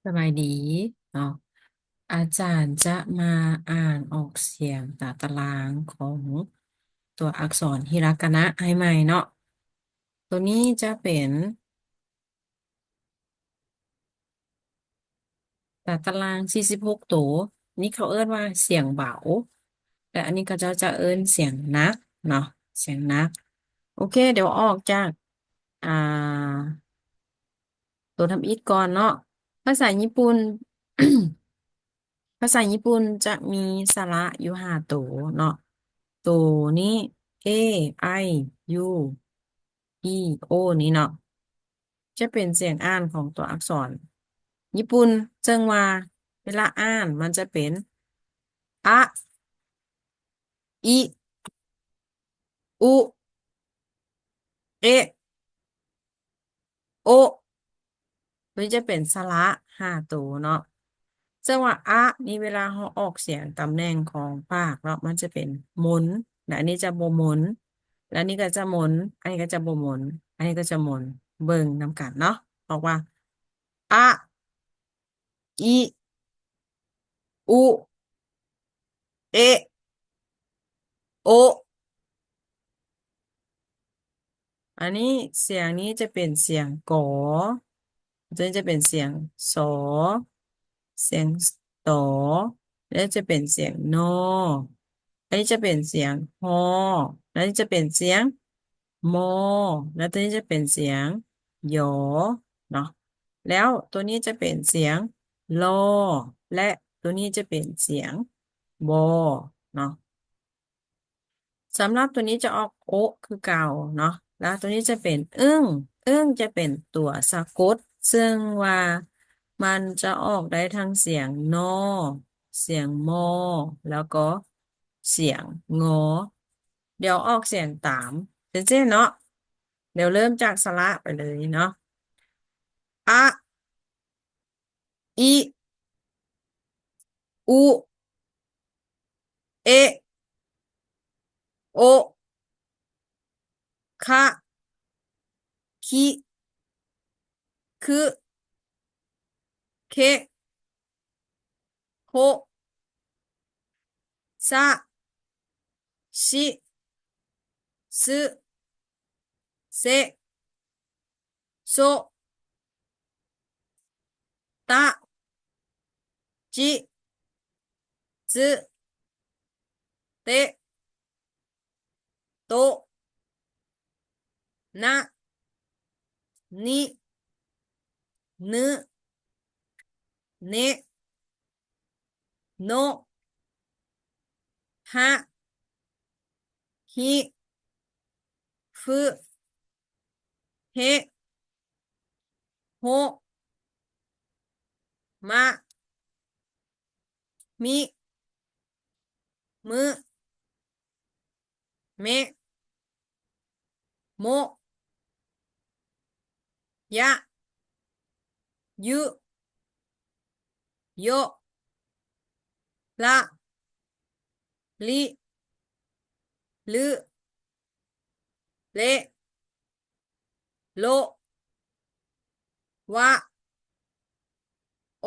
สบายดีเนาะอาจารย์จะมาอ่านออกเสียงตารางของตัวอักษรฮิรากานะให้ใหม่เนาะตัวนี้จะเป็นตาราง46ตัวนี่เขาเอิ้นว่าเสียงเบาและอันนี้ก็จะเอิ้นเสียงหนักเนาะเสียงหนักโอเคเดี๋ยวออกจากอ่าตัวทำอิฐก่อนเนาะภาษาญี่ปุ่น ภาษาญี่ปุ่นจะมีสระอยู่5ตัวเนาะตัวนี้ A I U E O นี้เนาะจะเป็นเสียงอ่านของตัวอักษรญี่ปุ่นจึงว่าเวลาอ่านมันจะเป็นอะอิอุเอะโอมันจะเป็นสระ5ตัวเนาะซึ่งว่าอะนี่เวลาเราออกเสียงตำแหน่งของปากเนาะมันจะเป็นหมุนและอันนี้จะบ่หมุนและอันนี้ก็จะหมุนอันนี้ก็จะบ่หมุนอันนี้ก็จะหมุนเบิ่งนำกันเนาะบอกว่าอะอิอุเอะโออันนี้เสียงนี้จะเป็นเสียงกอตัวนี้จะเป็นเสียงสอเสียงตอแล้วจะเป็นเสียงนออันนี้จะเป็นเสียงฮอแล้วนี้จะเป็นเสียงมอแล้วตัวนี้จะเป็นเสียงยอเนาะแล้วตัวนี้จะเป็นเสียงลอและตัวนี้จะเป็นเสียงบอเนาะสำหรับตัวนี้จะออกโอคือเก่าเนาะแล้วตัวนี้จะเป็นอึ้งจะเป็นตัวสะกดซึ่งว่ามันจะออกได้ทั้งเสียงนอเสียงมอแล้วก็เสียงงอเดี๋ยวออกเสียงตามเจ๊เนาะเดี๋ยวเริ่มจากสระไปเลยเนาะอะอิอุเอะโอคะคิคือเคโฮซะชิสึเซโซตะจิซึเตโตนะนินึเนโนหะหิฟึเฮโฮมะมิมึเมโมยะยุโยละลิลึเลโลวะโอ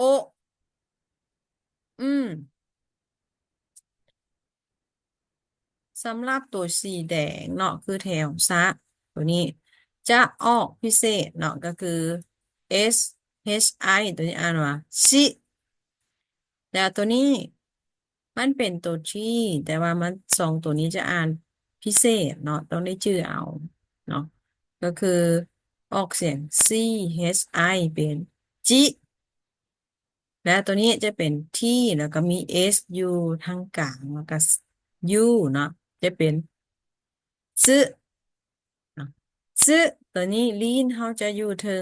สำหรับตัวสีแดงเนาะคือแถวซะตัวนี้จะออกพิเศษเนาะก็คือ S H I ตัวนี้อ่านว่าชิแต่ตัวนี้มันเป็นตัวที่แต่ว่ามัน2ตัวนี้จะอ่านพิเศษเนาะต้องได้ชื่อเอาเนาะก็คือออกเสียง C H I เป็นจิและตัวนี้จะเป็น T แล้วก็มี S U ทางกลางแล้วก็ U เนาะจะเป็นซึซึตัวนี้ลีนเฮาจะอยู่ถึ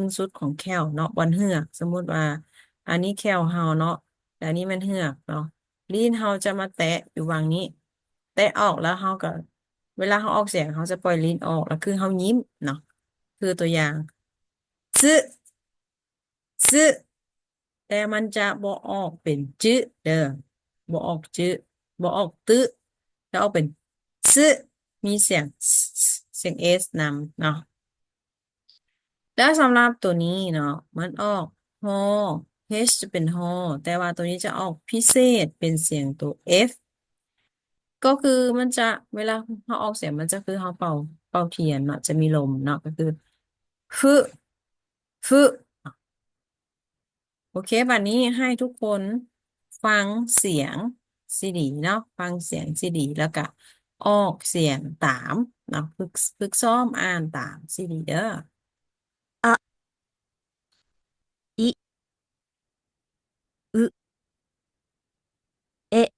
งสุดของแควเนาะบนเหือกสมมุติว่าอันนี้แควเฮาเนาะแต่อันนี้มันเหือกเนาะลีนเฮาจะมาแตะอยู่วางนี้แตะออกแล้วเฮาก็เวลาเฮาออกเสียงเฮาจะปล่อยลีนออกแล้วคือเฮายิ้มเนาะคือตัวอย่างซึซึแต่มันจะบ่ออกเป็นจึเด้อบ่ออกจึบ่ออกตึจะออกเป็นซึมีเสียงเสียง S นำเนาะแล้วสำหรับตัวนี้เนาะมันออกฮ อ H จะเป็นฮอแต่ว่าตัวนี้จะออกพิเศษเป็นเสียงตัว F ก็คือมันจะเวลาเราออกเสียงมันจะคือเราเป่าเทียนเนาะจะมีลมเนาะก็คือฟึฟึโอเคบัดนี้ให้ทุกคนฟังเสียงซีดีเนาะฟังเสียงซีดีแล้วก็ออกเสียงตามเนาะฝึกซ้อมอ่านตามซีดีเด้อあ、い、う、え、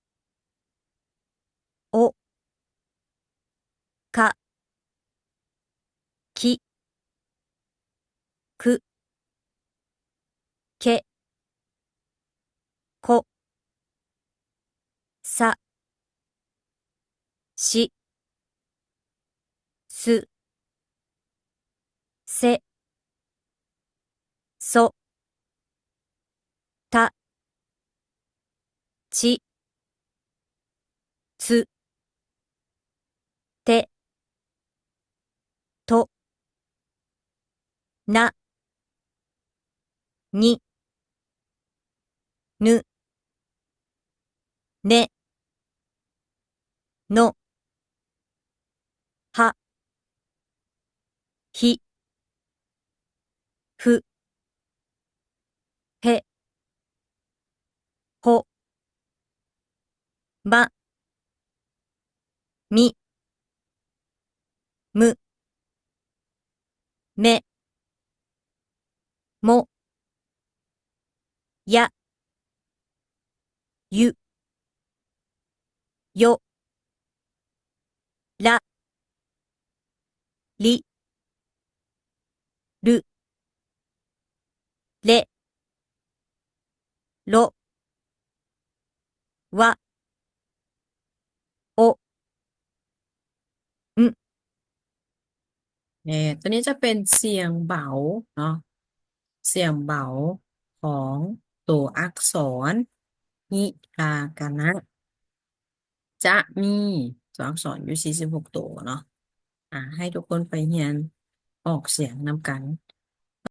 お、か、き、く、け、こ、さ、し、す、せ、そ、た、ち、つ、て、と、な、に、ぬ、ね、の、は、ひ、ふ、へ、ほ、ま、み、む、め、も、や、ゆ、よ、ら、り、る、れ、ろ、わ、お、んตัวนี้จะเป็นเสียงเบาเนาะเสียงเบาของตัวอักษรฮิรากานะจะมีตัวอักษรอยู่46ตัวเนาะให้ทุกคนไปเรียนออกเสียงนำกัน